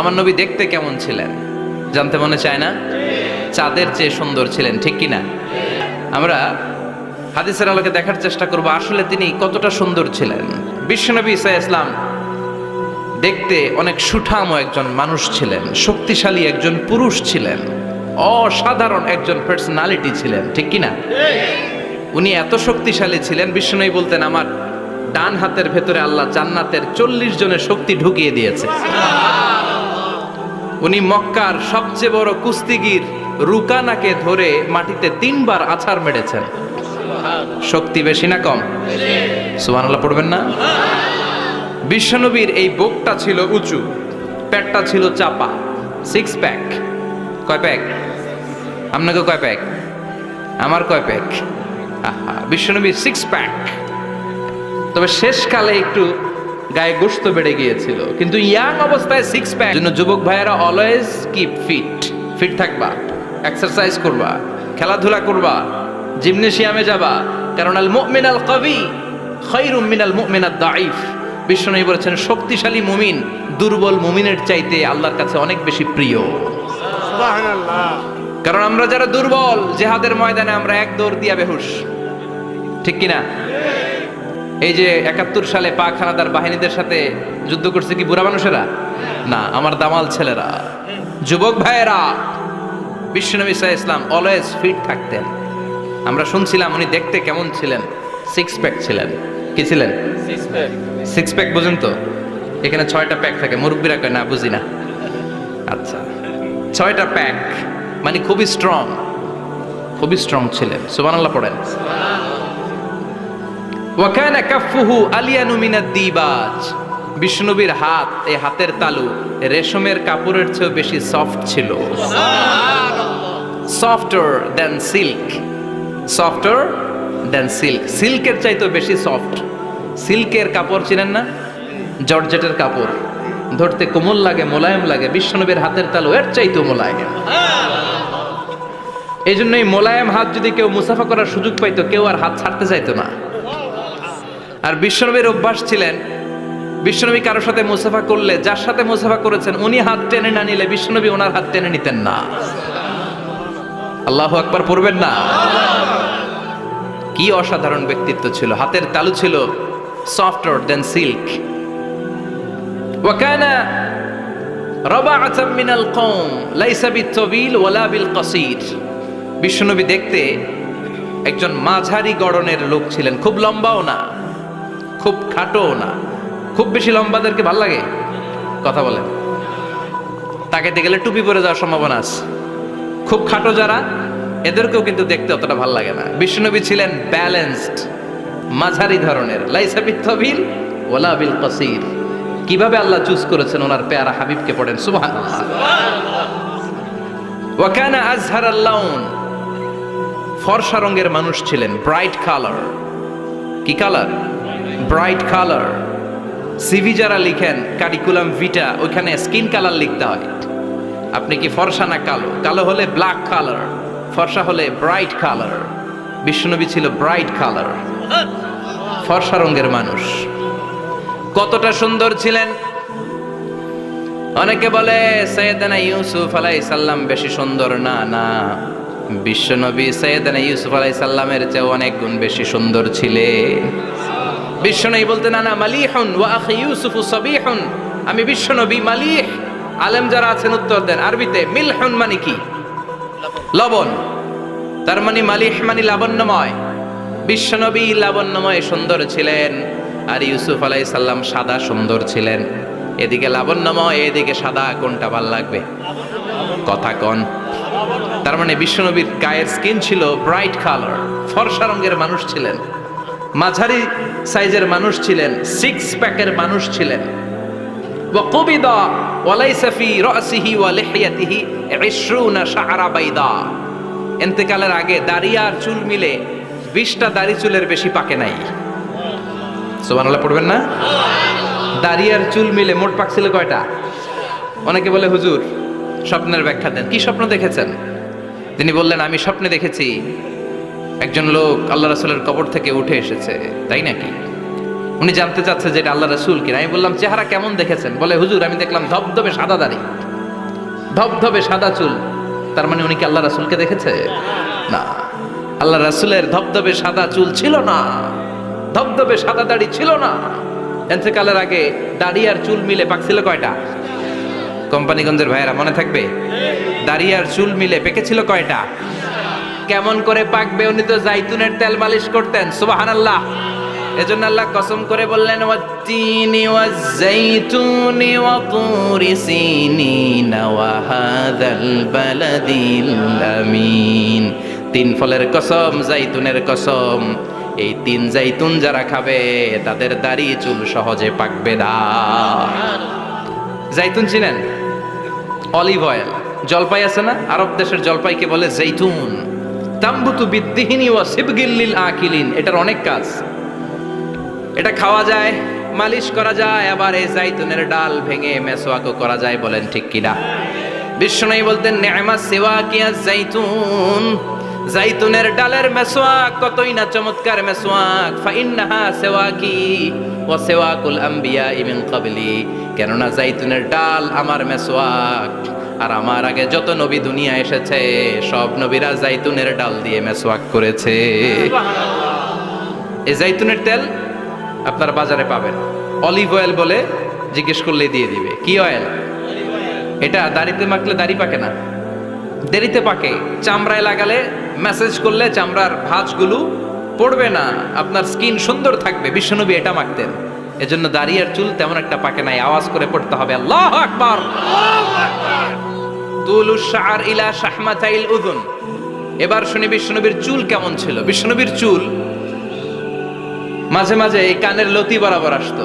আমার নবী দেখতে কেমন ছিলেন জানতে মনে চায় না? চাঁদের চেয়ে সুন্দর ছিলেন, ঠিক কি না? আমরা হাদিসের আলোকে দেখার চেষ্টা করব আসলে তিনি কতটা সুন্দর ছিলেন। বিশ্বনবী ঈসা ইসলাম দেখতে অনেক সুঠাম একজন মানুষ ছিলেন, শক্তিশালী একজন পুরুষ ছিলেন, অসাধারণ একজন পার্সোনালিটি ছিলেন, ঠিক কি না? উনি এত শক্তিশালী ছিলেন, বিশ্বনবী বলতেন আমার ডান হাতের ভেতরে আল্লাহ জান্নাতের 40 জনের শক্তি ঢুকিয়ে দিয়েছে। উনি মক্কার সবচেয়ে বড় কুস্তিগির রুকানাকে ধরে মাটিতে 3 বার আছাড় মেরেছেন। শক্তি বেশি না কম? সুবহানাল্লাহ পড়বেন না? বিশ্বনবীর এই বুকটা ছিল উঁচু, পেটটা ছিল চাপা, 6 প্যাক। কয় প্যাক? আপনাকে কয় প্যাক? আমার কয় প্যাক? বিশ্বনবীর 6 প্যাক। তবে শেষকালে একটু গায়ে গোশত বেড়ে গিয়েছিল, কিন্তু ইয়াং অবস্থায় 6 প্যাক। জন্য যুবক ভাইয়েরা অলওয়েজ কিপ ফিট থাকবা, এক্সারসাইজ করবা, খেলাধুলা করবা, জিমনেশিয়ামে যাবা, কারণ আল মুমিন আল কবি খায়রুম মিনাল মুমিন আদ দাঈফ। বিশ্বনবী বলেছেন শক্তিশালী মুমিন দুর্বল মুমিনের চাইতে আল্লাহর কাছে অনেক বেশি প্রিয়। সুবহানাল্লাহ। কারণ আমরা যারা দুর্বল জিহাদের ময়দানে আমরা এক দৌড় দিয়া বেহুশ, ঠিক কি না? এই যে 71 সালে পাক হানাদার বাহিনীদের সাথে যুদ্ধ করছে কি বুড়া মানুষেরা? না, আমার দামাল ছেলেরা, যুবক ভাইয়েরা। বিশ্বনবী সাল্লাল্লাহু আলাইহি ওয়াসাল্লাম অলওয়েজ ফিট থাকতেন। আমরা শুনছিলাম উনি দেখতে কেমন ছিলেন? 6 প্যাক ছিলেন। কি ছিলেন? 6 প্যাক বুঝেন তো? এখানে 6টা প্যাক থাকে, মুরব্বীরা কয় না বুঝি না। আচ্ছা, 6টা প্যাক মানে খুবই স্ট্রং ছিলেন। সুবহানাল্লাহ পড়েন। ওয়াকানা কাফফুহু আলিয়ানু মিনাদ দিবাজ। বিষ্ণুনবীর হাত, এই হাতের তালু রেশমের কাপড়ের চেয়ে বেশি সফট ছিল। Softer than silk. সিল্কের চাইতে বেশি সফট। সিল্কের কাপড় চিনেন না? জর্জেটের কাপড় ধরতে কোমল লাগে, মোলায়েম লাগে। বিষ্ণুনবীর হাতের তালু এর চাইতেও মোলায়েম। এই জন্যই মোলায়েম হাত যদি কেউ মুসাফা করার সুযোগ পাইতো, কেউ আর হাত ছাড়তে চাইতো না। আর বিশ্বনবীর অভ্যাস ছিলেন, বিশ্বনবী কারোর সাথে মুসাফা করলে, যার সাথে মুসাফা করেছেন উনি হাত টেনে না নিলে বিশ্বনবী ওনার হাত টেনে নিতেন না। আল্লাহু আকবার পড়বেন না? কি অসাধারণ ব্যক্তিত্ব ছিল। হাতের তালু ছিল সফটার দ্যান সিল্ক। ওয়াকানা রাবাআতাম মিনাল কওম লাইসা বিত-তাবিল ওয়ালা বিল কাসীর। বিশ্বনবী দেখতে একজন মাঝারি গড়নের লোক ছিলেন, খুব লম্বাও না, খুব খাটোও না। খুব বেশি লম্বাদেরকে ভাল লাগে? কথা বলেন। তাকাইতে গেলে টুপি পরে যাওয়ার সম্ভাবনা আছে। খুব খাটো যারা, এদেরকেও কিন্তু দেখতে অতটা ভাল লাগে না। বিশ্বনবী ছিলেন ব্যালেন্সড, মাঝারি ধরনের। লাইসা বিত-তাবিল ওয়ালা বিল কাসীর। কিভাবে আল্লাহ চুজ করেছেন ওনার পেয়ারা হাবিবকে, পড়েন সুবহানাল্লাহ। ওয়া কানা আযহারাল লাউন। ফর্সা রঙের মানুষ ছিলেন, ব্রাইট কালার। কি কালার? Bright colour. সিভি যারা লিখেন কারিকুলাম ভিটা, ওইখানে স্কিন কালার লিখতে হয়। আপনি কি ফর্সা না কালো? কালো হলে ব্ল্যাক কালার, ফর্সা হলে ব্রাইট কালার। বিশ্বনবী ছিল ব্রাইট কালার, ফর্সা রঙের মানুষ। কতটা সুন্দর ছিলেন! অনেকে বলে সাইয়েদনা ইউসুফ আলাইহিস সালাম বেশি সুন্দর। না না, বিশ্বনবী সাইয়েদনা ইউসুফ আলাইহিস সালামের চেয়ে অনেক গুণ বেশি সুন্দর ছিলেন। বিশ্বনবী বলতেন আনা মালিহুন ওয়া আখি ইউসুফ সাবিহুন। আমি বিশ্বনবী মালিহ। আলেম যারা আছেন উত্তর দেন আরবিতে। মিলহুন মানে কি? লবণ। তার মানে মালিহ মানে লাবণ্যময়। বিশ্বনবী লাবণ্যময় সুন্দর ছিলেন, আর ইউসুফ আলাইহিস সালাম সাদা সুন্দর ছিলেন। এদিকে লাবণ্যময়, এদিকে সাদা, কোনটা ভাল লাগবে? কথা কন। তার মানে বিশ্বনবীর গায়ের স্কিন ছিল ব্রাইট কালার, ফর্সা রঙের মানুষ ছিলেন, মাঝারি সাইজের মানুষ ছিলেন, 6 প্যাকের মানুষ ছিলেন। ওয়া কুবিদা ওয়া লাইসা ফি রাসিহি ওয়া লিহিয়াতিহি 20 শাআরা বাইদা। ইন্তেকালের আগে দাড়ি আর চুল মিলে 20টা দাড়ি চুলের বেশি পাকে নাই। সুবহানাল্লাহ পড়বেন না? দাড়ি আর চুল মিলে মোট পাকছিল কয়টা? অনেকে বলে হুজুর স্বপ্নের ব্যাখ্যা দেন। কি স্বপ্ন দেখেছেন? তিনি বললেন আমি স্বপ্নে দেখেছি একজন লোক আল্লাহ রাসূলের কবর থেকে উঠে এসেছে। তাই নাকি? উনি জানতে চাচ্ছে যে এটা আল্লাহ রাসূল কিনা। আমি বললাম চেহারা কেমন দেখেছেন? বলে হুজুর আমি দেখলাম ধবধবে সাদা দাড়ি, ধবধবে সাদা চুল। তার মানে উনি কি আল্লাহ রাসূলকে দেখেছে? না, আল্লাহ রাসূলের ধবধবে সাদা চুল ছিল না, ধবধবে সাদা দাড়ি ছিল না। এতেকালের আগে দাড়ি আর চুল মিলে পাকছিল কয়টা? কোম্পানিগঞ্জের ভাইয়েরা মনে থাকবে, দাড়ি আর চুল মিলে পেকেছিল কয়টা? কেমন করে পাকবে? উনি তো জাইতুনের তেল মালিশ করতেন। সুবহানাল্লাহ। এজন্য আল্লাহ কসম করে বললেন ওয়াত্তিনি ওয়াজ-জাইতুনি ওয়া তুরি সিনিন ওয়া হাযাল বালাদিল আমিন। তিন ফলের কসম, জাইতুনের কসম, এই তিন জাইতুন যারা খাবে তাদের দাড়ি চুল সহজে পাকবে না। জাইতুন চিনেন? Olive oil. জলপাই আছে না, আরব দেশের জলপাইকে বলে জাইতুন। তাম্বুতু বিদ্দিহিনি ওয়া সিবগিল লিল আকিলিন। এটার অনেক কাজ। এটা খাওয়া যায়, মালিশ করা যায়, আবার এই জাইতুনের ডাল ভেঙে মেসওয়াকও করা যায়। বলেন ঠিক কিনা? বিশ্বনবী বলতেন নি'মা সিওয়াকিয়া জাইতুন, জাইতুনের ডালের মেসওয়াক কতই না চমৎকার মেসওয়াক। ফাইন্নাহা সিওয়াকি ওয়া সিওয়াকুল আমবিয়া মিন ক্বাবলি। কেননা জাইতুনের ডাল আমার মেসওয়াক, আর আমার আগে যত নবী দুনিয়া এসেছে সব নবীরা জাইতুনের ডাল দিয়ে মেসওয়াক করেছে। এই জাইতুনের তেল আপনার বাজারে পাবেন। অলিভ অয়েল বলে জিজ্ঞেস করলে দিয়ে দিবে। কি অয়েল? এটা দাড়িতে মাখলে দাড়ি পাকে না, দেরিতে পাকে। চামড়ায় লাগালে ম্যাসেজ করলে চামড়ার ভাঁজগুলো পড়বে না, আপনার স্কিন সুন্দর থাকবে। বিশ্বনবী এটা মাখতেন। এজন্য দাড়ি আর চুল তেমন একটা পাকে নাই। আওয়াজ করে পড়তে হবে আল্লাহু আকবার। তুলুশ শাআর ইলা শাহমাতাইল উযুন। এবার শুনি বিশ্বনবীর চুল কেমন ছিল। বিশ্বনবীর চুল মাঝে মাঝে এই কানের লতি বরাবর আসতো।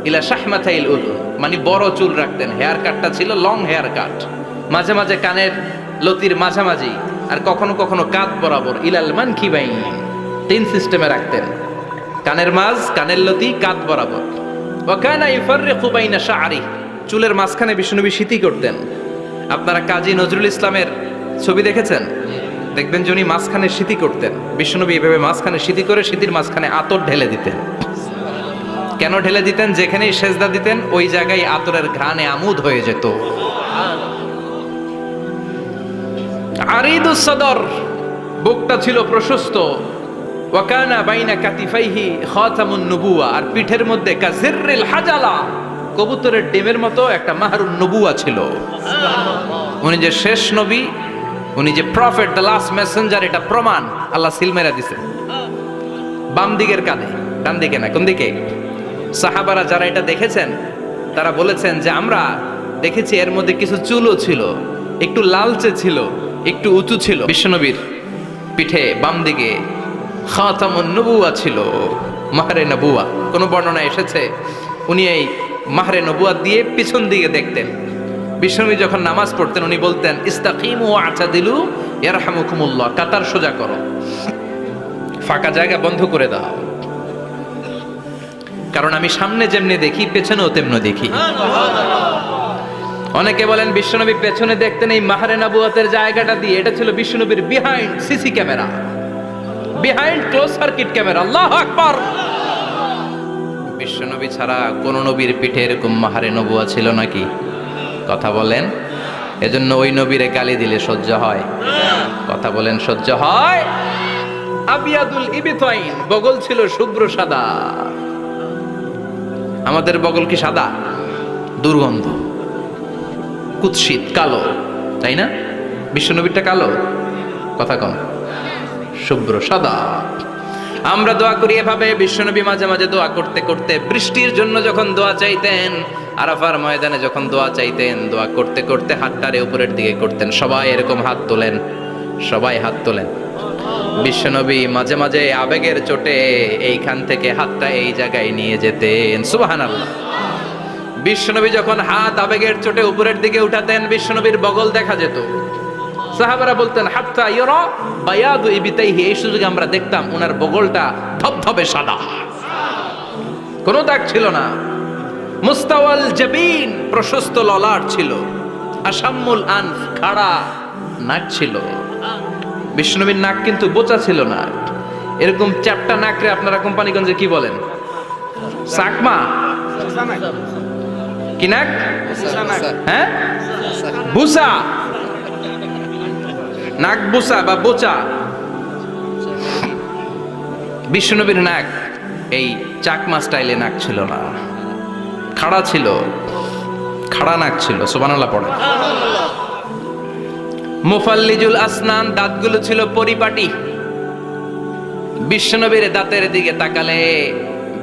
ইলা শাহমাতাইল উযুন মানে বড় চুল রাখতেন। হেয়ার কাটটা ছিল লং হেয়ার কাট। মাঝে মাঝে কানের লতির মাঝামাঝি, আর কখনো কখনো কাঁধ বরাবর। ইলাল মানকিবাইন, তিন সিস্টেমে রাখতেন। কানের মাঝ, কানের লতি, কাঁধ বরাবর। ওয়া কানা ইফাররিকু বাইনা শা'রি। চুলের মাঝখানে বিশ্বনবী সিঁথি করতেন। আপনারা কাজী নজরুল ইসলামের ছবি দেখেছেন? দেখবেন যে উনি মাঝখানে সিঁথি করতেন। বিশ্বনবী এভাবে মাঝখানে সিঁথি করে সিঁথির মাঝখানে আতর ঢেলে দিতেন। কেন ঢেলে দিতেন? যেখানেই সেজদা দিতেন ওই জায়গায় আতরের ঘ্রাণে আমোদ হয়ে যেত। আরিদুস সদর, বুকটা ছিল প্রশস্ত। ওয়া কানা বাইনা কাতিফাইহি খাতামুন নবুওয়া, আর পিঠের মধ্যে কাজিররিল হাজালা, কবুতরের ডিমের মতো একটা মাহরুন নবুওয়া ছিল। উনি যে শেষ নবী, উনি যে প্রফেট, দ্য লাস্ট মেসেঞ্জার, এটা প্রমাণ। আল্লাহ সিল মেরা দিছে বাম দিকের কাঁধে, ডান দিকে না। কোন দিকে? সাহাবারা যারা এটা দেখেছেন তারা বলেছেন যে আমরা দেখেছি এর মধ্যে কিছু চুলও ছিল, একটু লালচে ছিল, একটু উঁচু ছিল। বিশ্বনবীর পিঠে বাম দিকে খাতামুন নবুওয়া ছিল, মাহরে নবুওয়া। কোন বর্ণনা এসেছে উনি এই মাহরে নবুওয়া দিয়ে পিছন দিকে দেখতেন। বিশ্বনবী যখন নামাজ পড়তেন উনি বলতেন ইস্তাকিমু ওয়া'তাদিলু ইয়ারহামুকুমুল্লাহ, কাতার সোজা করো, ফাঁকা জায়গা বন্ধ করে দাও, কারণ আমি সামনে যেমনি দেখি পেছনেও তেমনি দেখি। অনেকে বলেন বিশ্বনবী পেছনে দেখতেন এই মাহরে নবুওয়াতের জায়গাটা দিয়ে। এটা ছিল বিশ্বনবীর behind CC camera, behind close circuit camera. আল্লাহু আকবার। বিশ্বনবী ছাড়া কোন নবীর পিঠে এরকম মাহরে নবুওয়া ছিল নাকি? কথা বলেন। এজন্য ওই নবীরে গালি দিলে সহ্য হয়? কথা বলেন, সহ্য হয়? আবিয়াদুল ইবতাইন, বগল ছিল শুভ্র সাদা। আমাদের বগল কি সাদা? দুর্গন্ধ, কুৎসিত, কালো, তাই না? বিশ্বনবীরটা কালো? কথা কম, শুভ্র সাদা। আমরা দোয়া করি এভাবে। বিশ্বনবী মাঝে মাঝে দোয়া করতে করতে বৃষ্টির জন্য যখন দোয়া চাইতেন, আরাফার ময়দানে যখন দোয়া চাইতেন, দোয়া করতে করতে হাতটারে উপরের দিকে করতেন। সবাই এরকম হাত তোলেন, সবাই হাত তোলেন। বিশ্বনবী মাঝে মাঝে আবেগের চোটে এইখান থেকে হাতটা এই জায়গায় নিয়ে যেতেন। সুবহানাল্লাহ। বিশ্বনবী যখন হাত আবেগের চোটে উপরের দিকে উঠাতেন, বিশ্বনবীর বগল দেখা যেত। সাহাবারা বলতেন হাত্তা ইয়ারা বায়াদু ইবতাইহি, এই সুযোগে আমরা দেখতাম ওনার বগলটা ধবধবে সাদা, কোনো দাগ ছিল না। মুস্তাওয়াল জাবিন, প্রশস্ত ললাট ছিল। আসাম্মুল আনফ, খাড়া নাক ছিল। বিষ্ণুবীর নাক কিন্তু বোচা ছিল না। এরকম চ্যাপটা নাকরে আপনারা কোম্পানিগঞ্জে কি বলেন? চাকমা কি নাক? হ্যাঁ, বুসা, নাক বুসা বা বোচা। বিশ্বনবীর নাক এই চাকমা স্টাইলে নাক ছিল না, খাড়া ছিল, খাড়া নাক ছিল। সুবহানাল্লাহ পড়ে। মুফাল্লিজুল আসনান, দাঁতগুলো ছিল পরিপাটি। বিশ্বনবীর দাঁতের দিকে তাকালে,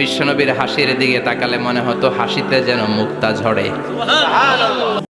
বিশ্বনবীর হাসির দিকে তাকালে মনে হতো হাসিতে যেন মুক্তা ঝরে।